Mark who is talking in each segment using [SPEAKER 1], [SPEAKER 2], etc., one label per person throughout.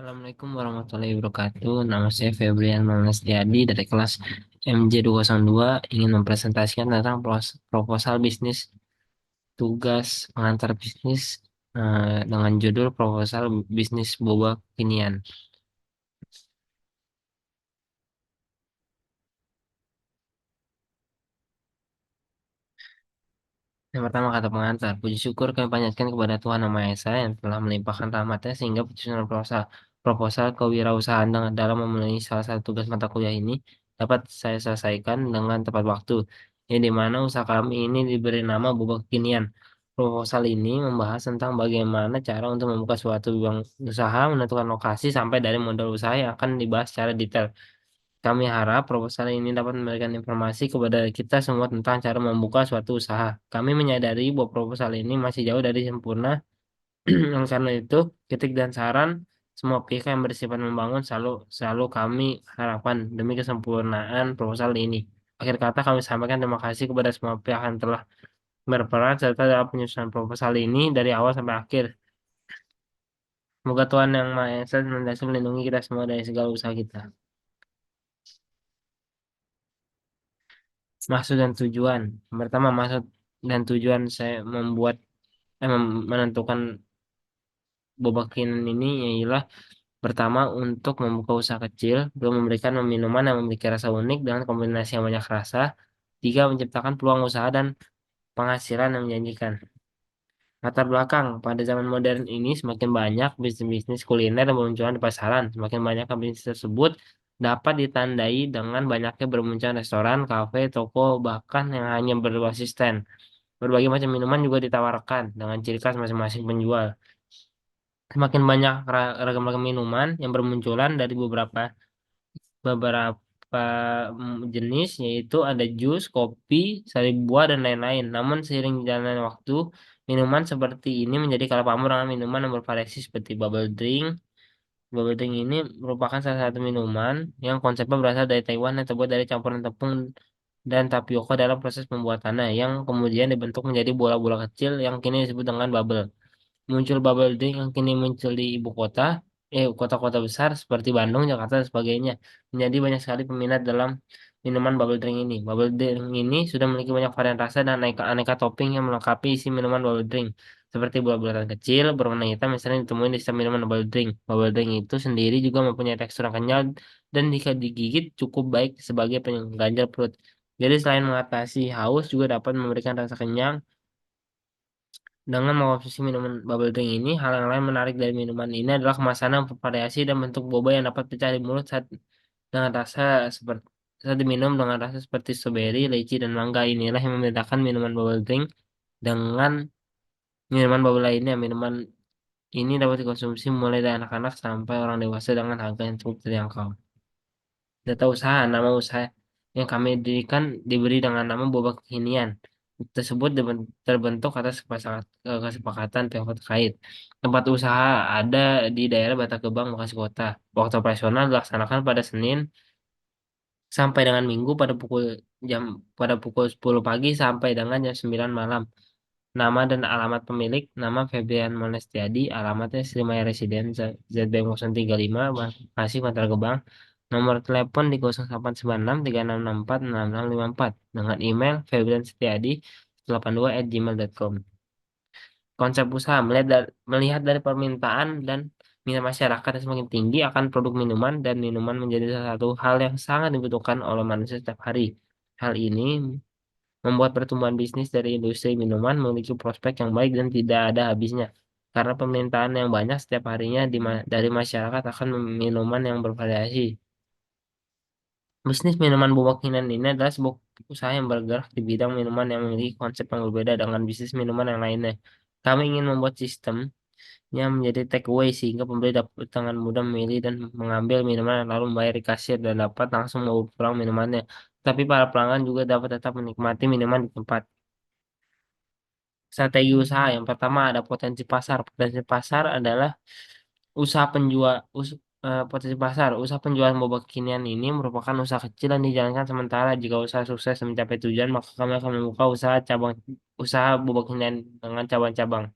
[SPEAKER 1] Assalamualaikum warahmatullahi wabarakatuh. Nama saya Febrian Manestiadi dari kelas MJ202 ingin mempresentasikan tentang proposal bisnis tugas pengantar bisnis dengan judul proposal bisnis boba kekinian. Yang pertama kata pengantar, puji syukur kami panjatkan kepada Tuhan Yang Maha Esa yang telah melimpahkan rahmatnya sehingga penyusunan proposal kewirausahaan dalam memenuhi salah satu tugas mata kuliah ini dapat saya selesaikan dengan tepat waktu. Yang di mana usaha kami ini diberi nama Boba Kekinian. Proposal ini membahas tentang bagaimana cara untuk membuka suatu bidang usaha, menentukan lokasi sampai dari modal usaha yang akan dibahas secara detail. Kami harap proposal ini dapat memberikan informasi kepada kita semua tentang cara membuka suatu usaha. Kami menyadari bahwa proposal ini masih jauh dari sempurna, oleh karena itu, kritik dan saran semua pihak yang bersifat membangun selalu selalu kami harapkan demi kesempurnaan proposal ini. Akhir kata kami sampaikan terima kasih kepada semua pihak yang telah berperan serta dalam penyusunan proposal ini dari awal sampai akhir. Semoga Tuhan Yang Maha Esa senantiasa melindungi kita semua dari segala usaha kita. Maksud dan tujuan. Yang pertama, maksud dan tujuan saya menentukan boba keenan ini ialah pertama untuk membuka usaha kecil, dua memberikan minuman yang memiliki rasa unik dengan kombinasi yang banyak rasa, tiga menciptakan peluang usaha dan penghasilan yang menjanjikan. Latar belakang, pada zaman modern ini semakin banyak bisnis-bisnis kuliner yang bermunculan di pasaran. Semakin banyak bisnis tersebut dapat ditandai dengan banyaknya bermunculan restoran, kafe, toko, bahkan yang hanya berbasis stand. Berbagai macam minuman juga ditawarkan dengan ciri khas masing-masing penjual. Semakin banyak ragam-ragam minuman yang bermunculan dari beberapa jenis, yaitu ada jus, kopi, sari buah, dan lain-lain. Namun seiring jalannya waktu, minuman seperti ini menjadi kalah pamor dengan minuman yang bervariasi seperti bubble drink. Bubble drink ini merupakan salah satu minuman yang konsepnya berasal dari Taiwan yang terbuat dari campuran tepung dan tapioka dalam proses pembuatannya, yang kemudian dibentuk menjadi bola-bola kecil yang kini disebut dengan bubble. Muncul bubble drink yang kini muncul di ibu kota, kota-kota besar seperti Bandung, Jakarta, dan sebagainya. Menjadi banyak sekali peminat dalam minuman bubble drink ini. Bubble drink ini sudah memiliki banyak varian rasa dan aneka topping yang melengkapi isi minuman bubble drink. Seperti buah-buahan kecil berwarna hitam misalnya ditemui di setiap minuman bubble drink. Bubble drink itu sendiri juga mempunyai tekstur yang kenyal dan jika digigit cukup baik sebagai pengganjal perut. Jadi selain mengatasi haus juga dapat memberikan rasa kenyang dengan mengkonsumsi minuman bubble drink ini, hal yang lain menarik dari minuman ini adalah kemasannya yang bervariasi dan bentuk boba yang dapat pecah di mulut dengan rasa seperti saat diminum dengan rasa seperti stroberi, leci, dan mangga. Inilah yang membedakan minuman bubble drink dengan minuman bubble lainnya. Minuman ini dapat dikonsumsi mulai dari anak-anak sampai orang dewasa dengan harga yang cukup terjangkau. Data usaha, nama usaha yang kami dirikan diberi dengan nama Boba Kekinian. Tersebut terbentuk atas kesepakatan pihak terkait. Tempat usaha ada di daerah Bantar Gebang, Bekasi Kota. Waktu operasional dilaksanakan pada Senin sampai dengan Minggu jam pada pukul 10 pagi sampai dengan jam 9 malam. Nama dan alamat pemilik, nama Febrian Monestiadi, alamatnya Sri Maya Residen, ZB 035, Bekasi, Bantar Gebang. Nomor telepon di 0896 3664 6654 dengan email febriansetiadi82@gmail.com. Konsep usaha melihat dari permintaan dan minat masyarakat yang semakin tinggi akan produk minuman dan minuman menjadi salah satu hal yang sangat dibutuhkan oleh manusia setiap hari. Hal ini membuat pertumbuhan bisnis dari industri minuman memiliki prospek yang baik dan tidak ada habisnya. Karena permintaan yang banyak setiap harinya dari masyarakat akan minuman yang bervariasi. Bisnis minuman berkeyakinan ini adalah sebuah usaha yang bergerak di bidang minuman yang memiliki konsep yang berbeda dengan bisnis minuman yang lainnya. Kami ingin membuat sistemnya menjadi take away sehingga pembeli dapat dengan mudah memilih dan mengambil minuman lalu membayar di kasir dan dapat langsung membawa pulang minumannya. Tapi para pelanggan juga dapat tetap menikmati minuman di tempat. Strategi usaha yang pertama ada potensi pasar. Potensi pasar adalah usaha penjual potensi pasar. Usaha penjualan boba kekinian ini merupakan usaha kecil yang dijalankan sementara. Jika usaha sukses dan mencapai tujuan, maka kami akan membuka usaha boba kekinian dengan cabang-cabang.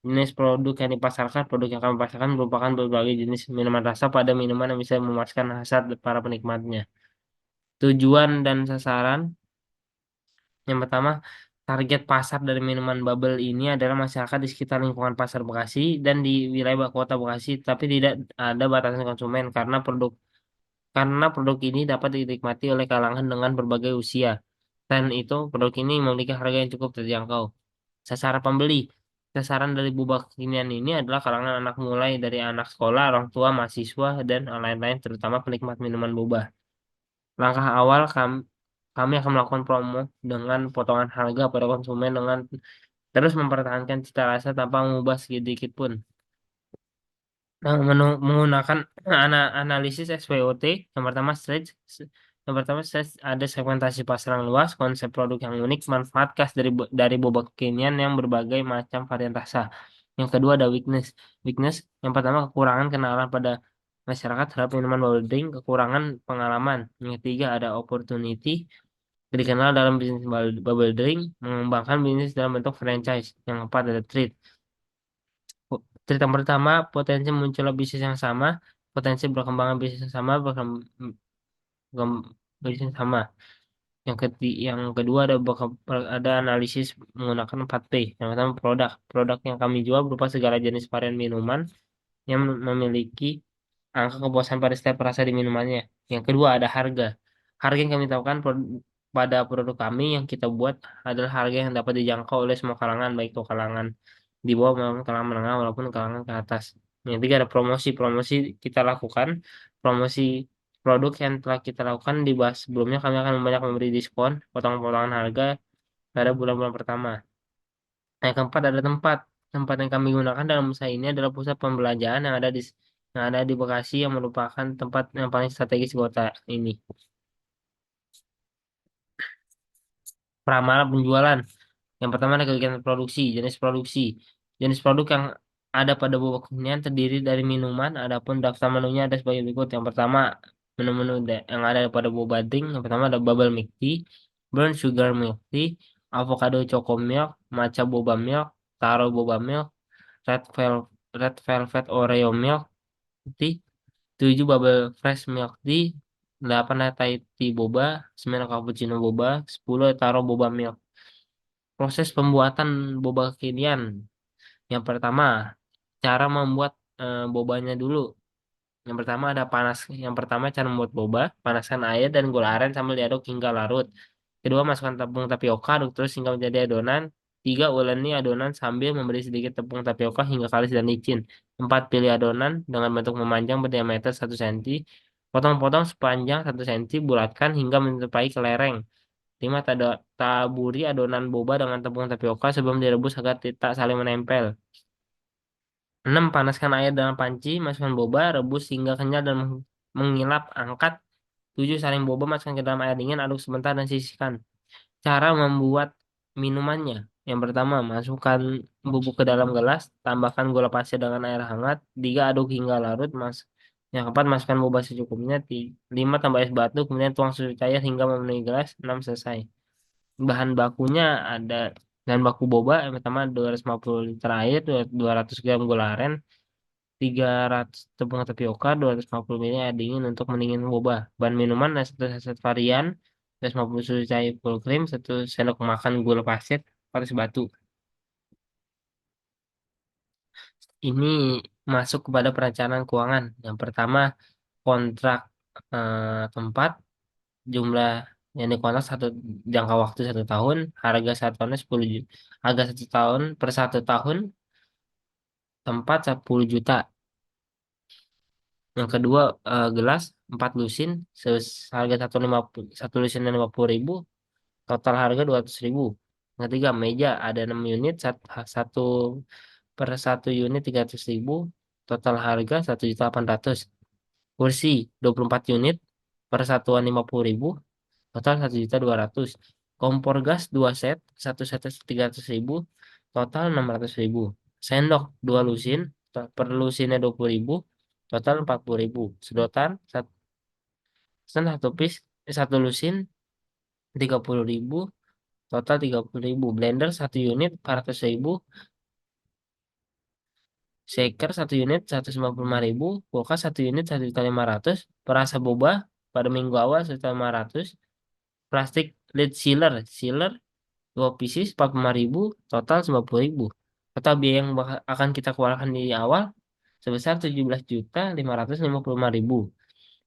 [SPEAKER 1] Jenis produk yang dipasarkan, produk yang kami pasarkan merupakan berbagai jenis minuman rasa pada minuman yang bisa memuaskan hasrat para penikmatnya. Tujuan dan sasaran, yang pertama, target pasar dari minuman bubble ini adalah masyarakat di sekitar lingkungan Pasar Bekasi dan di wilayah kota Bekasi, tapi tidak ada batasan konsumen karena produk ini dapat dinikmati oleh kalangan dengan berbagai usia. Dan itu, produk ini memiliki harga yang cukup terjangkau. Sasaran pembeli. Sasaran dari boba kekinian ini adalah kalangan anak mulai dari anak sekolah, orang tua, mahasiswa, dan lain-lain, terutama penikmat minuman boba. Langkah awal kami akan melakukan promo dengan potongan harga pada konsumen dengan terus mempertahankan cita rasa tanpa mengubah sedikit pun. Nah, menggunakan analisis SWOT, yang pertama stretch, ada segmentasi pasar yang luas, konsep produk yang unik, manfaat khas dari boba kekinian yang berbagai macam varian rasa. Yang kedua ada weakness, yang pertama kekurangan kenalan pada masyarakat terhadap minuman bubble drink, kekurangan pengalaman. Yang ketiga ada opportunity, dikenal dalam bisnis bubble drink, mengembangkan bisnis dalam bentuk franchise. Yang keempat ada treat. Cerita pertama, potensi munculnya bisnis yang sama, potensi berkembangnya bisnis yang sama, bisnis yang sama. Yang kedua ada analisis menggunakan 4P. Yang pertama produk yang kami jual berupa segala jenis varian minuman yang memiliki angka kepuasan pada setiap rasa di minumannya. Yang kedua ada harga. Harga yang kami tawarkan pada produk kami yang kita buat adalah harga yang dapat dijangkau oleh semua kalangan, baik itu kalangan di bawah maupun kalangan menengah maupun kalangan ke atas. Yang ketiga ada promosi. Promosi kita lakukan, promosi produk yang telah kita lakukan dibahas sebelumnya, kami akan banyak memberi diskon, potongan-potongan harga pada bulan-bulan pertama. Yang keempat ada tempat. Tempat yang kami gunakan dalam usaha ini adalah pusat pembelanjaan yang ada di Bekasi yang merupakan tempat yang paling strategis di kota ini. Pramalah penjualan. Yang pertama ada kegiatan produksi, jenis produksi. Jenis produk yang ada pada bubuk hunian terdiri dari minuman, adapun daftar menunya ada sebagai berikut. Yang pertama, menu-menu yang ada pada boba drink. Yang pertama ada bubble milk tea, brown sugar milk tea, avocado choco milk, matcha boba milk, taro boba milk, red velvet Oreo milk tea, 7 bubble fresh milk tea, 8 Thai tea boba, 9 cappuccino boba, 10 taro boba milk. Proses pembuatan boba kekinian. Yang pertama, cara membuat bobanya dulu. Yang pertama ada panas. Yang pertama cara membuat boba, panaskan air dan gula aren sambil diaduk hingga larut. Kedua, masukkan tepung tapioka, aduk terus hingga menjadi adonan. Tiga, uleni adonan sambil memberi sedikit tepung tapioka hingga kalis dan licin. Empat, pilih adonan dengan bentuk memanjang berdiameter 1 cm. Potong-potong sepanjang 1 cm, bulatkan hingga menyerupai kelereng. 5, taburi adonan boba dengan tepung tapioka sebelum direbus agar tidak saling menempel. 6, panaskan air dalam panci, masukkan boba, rebus hingga kenyal dan mengilap, angkat. 7, saring boba, masukkan ke dalam air dingin, aduk sebentar dan sisihkan. Cara membuat minumannya. Yang pertama, masukkan bubuk ke dalam gelas, tambahkan gula pasir dengan air hangat. 3, aduk hingga larut, Yang keempat, masukkan boba secukupnya. 5, tambah es batu, kemudian tuang susu cair hingga memenuhi gelas. 6, selesai. Bahan bakunya ada bahan baku boba yang pertama 250 liter air, 200 gram gula aren, 300 tepung tapioka, 250 ml air dingin untuk mendingin boba. Bahan minuman ada 1 saset varian, 250 susu cair full cream, 1 sendok makan gula pasir, 4 es batu. Ini masuk kepada perencanaan keuangan. Yang pertama kontrak tempat, jumlah yang dikontrak jangka waktu 1 tahun, harga 1 tahunnya 10 juta, harga 1 tahun per 1 tahun tempat 10 juta. Yang kedua gelas 4 lusin, harga 1 lusinnya 50.000, total harga 200.000. Yang ketiga meja ada 6 unit, satu per 1 unit 300.000, total harga 1.800.000. Kursi 24 unit per satuan 50.000, total 1.200.000. Kompor gas 2 set, 1 set 300.000, total 600.000. Sendok 2 lusin, per lusinnya 20.000, total 40.000. Satu piece, 1 lusin 30.000, total 30.000. Blender 1 unit 400.000, shaker 1 unit 195.000, kulkas 1 unit 1.500.000, perasa boba pada minggu awal 1.500.000, plastik lid sealer 2 pieces 45.000, total 90.000. Total biaya yang akan kita keluarkan di awal sebesar 17.555.000.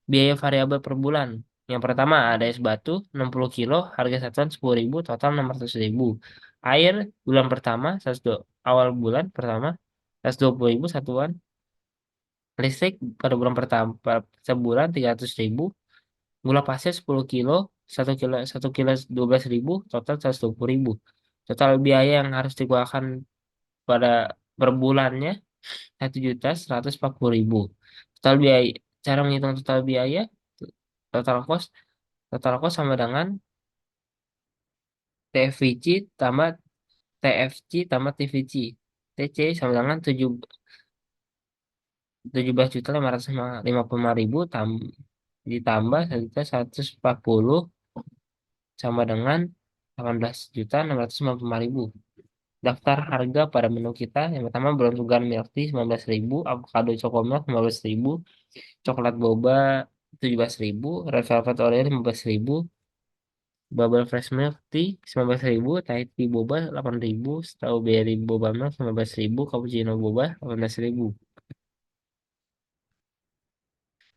[SPEAKER 1] Biaya variabel per bulan. Yang pertama ada es batu 60 kilo, harga satuan 10.000, total 600.000. Air bulan pertama, 102 awal bulan pertama 120.000 satuan. Listrik pada bulan pertama sebulan 300.000. Gula pasir 10 kilo, 1 kilo 12.000, total 120.000. Total biaya yang harus dikeluarkan pada per bulannya 1.140.000. Total biaya, cara menghitung total biaya, total cost, total cost sama dengan TFVC tambah TFC tambah TVC. TC sama dengan 17.555.000 ditambah 1.140 sama dengan 18.655.000. Daftar harga pada menu kita yang pertama brown sugar milk tea 19.000, avocado chocolate 15.000, coklat boba 17.000, red velvet oreo 15.000, bubble fresh milk tea 19.000, Thai tea boba 8.000, strawberry boba milk 15.000, cappuccino boba 18.000.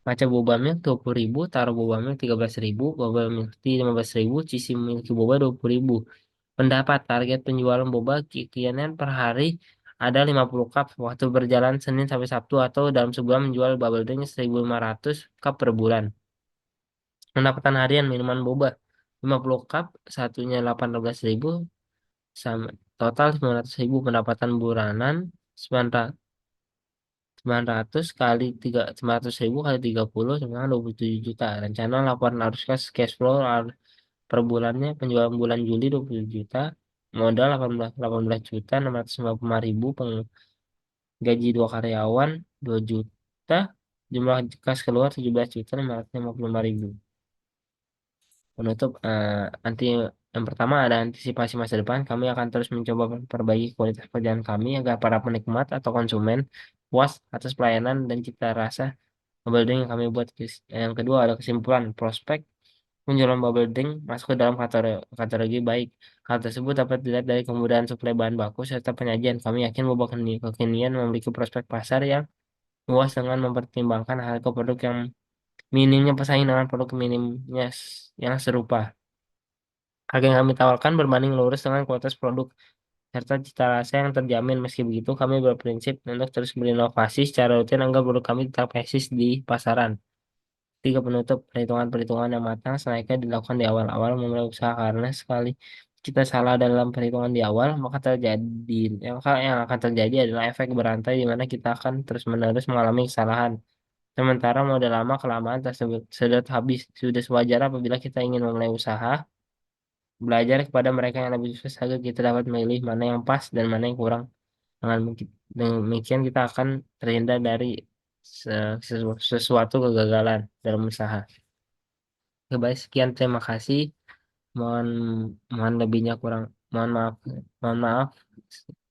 [SPEAKER 1] Matcha boba milk 20.000, taro boba milk 13.000, boba milk tea 15.000, cheesy milk boba 20.000. Pendapat target penjualan boba kekinian per hari ada 50 cup. Waktu berjalan Senin sampai Sabtu atau dalam sebulan menjual bubble drink 1.500 cup per bulan. Pendapatan harian minuman boba 50 cup, satunya 18.000 sama total 900.000. Pendapatan bulanan 900 kali 900.000 kali 30 sama dengan 27 juta. Rencana laporan arus kas cash flow per bulannya penjualan bulan Juli 20 juta, modal 18 juta 655.000, gaji 2 karyawan 2 juta, jumlah kas keluar 17.555.000. Penutup nanti yang pertama ada antisipasi masa depan. Kami akan terus mencoba memperbaiki kualitas pekerjaan kami agar para penikmat atau konsumen puas atas pelayanan dan cita rasa bubble drink yang kami buat. Yang kedua ada kesimpulan prospek penjualan bubble drink masuk ke dalam kategori baik. Hal tersebut dapat dilihat dari kemudahan suplai bahan baku serta penyajian. Kami yakin bahwa kekinian memiliki prospek pasar yang luas dengan mempertimbangkan harga produk yang minimnya pesaing dengan produk minimnya yang serupa. Harga yang kami tawarkan berbanding lurus dengan kualitas produk serta cita rasa yang terjamin. Meski begitu, kami berprinsip untuk terus berinovasi secara rutin agar produk kami tetap eksis di pasaran. Tiga penutup perhitungan-perhitungan yang matang selayaknya dilakukan di awal-awal memulai usaha karena sekali kita salah dalam perhitungan di awal maka yang akan terjadi adalah efek berantai di mana kita akan terus-menerus mengalami kesalahan. Sementara modal lama kelamaan tersebut sudah habis. Sudah sewajar apabila kita ingin memulai usaha, belajar kepada mereka yang lebih sukses agar kita dapat memilih mana yang pas dan mana yang kurang. Demikian kita akan terhindar dari sesuatu kegagalan dalam usaha. Oke, baik, sekian terima kasih. Mohon mohon lebihnya kurang mohon maaf mohon maaf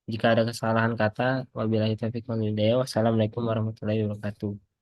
[SPEAKER 1] jika ada kesalahan kata. Wabillahi taufiq wal hidayah. Wassalamualaikum warahmatullahi wabarakatuh.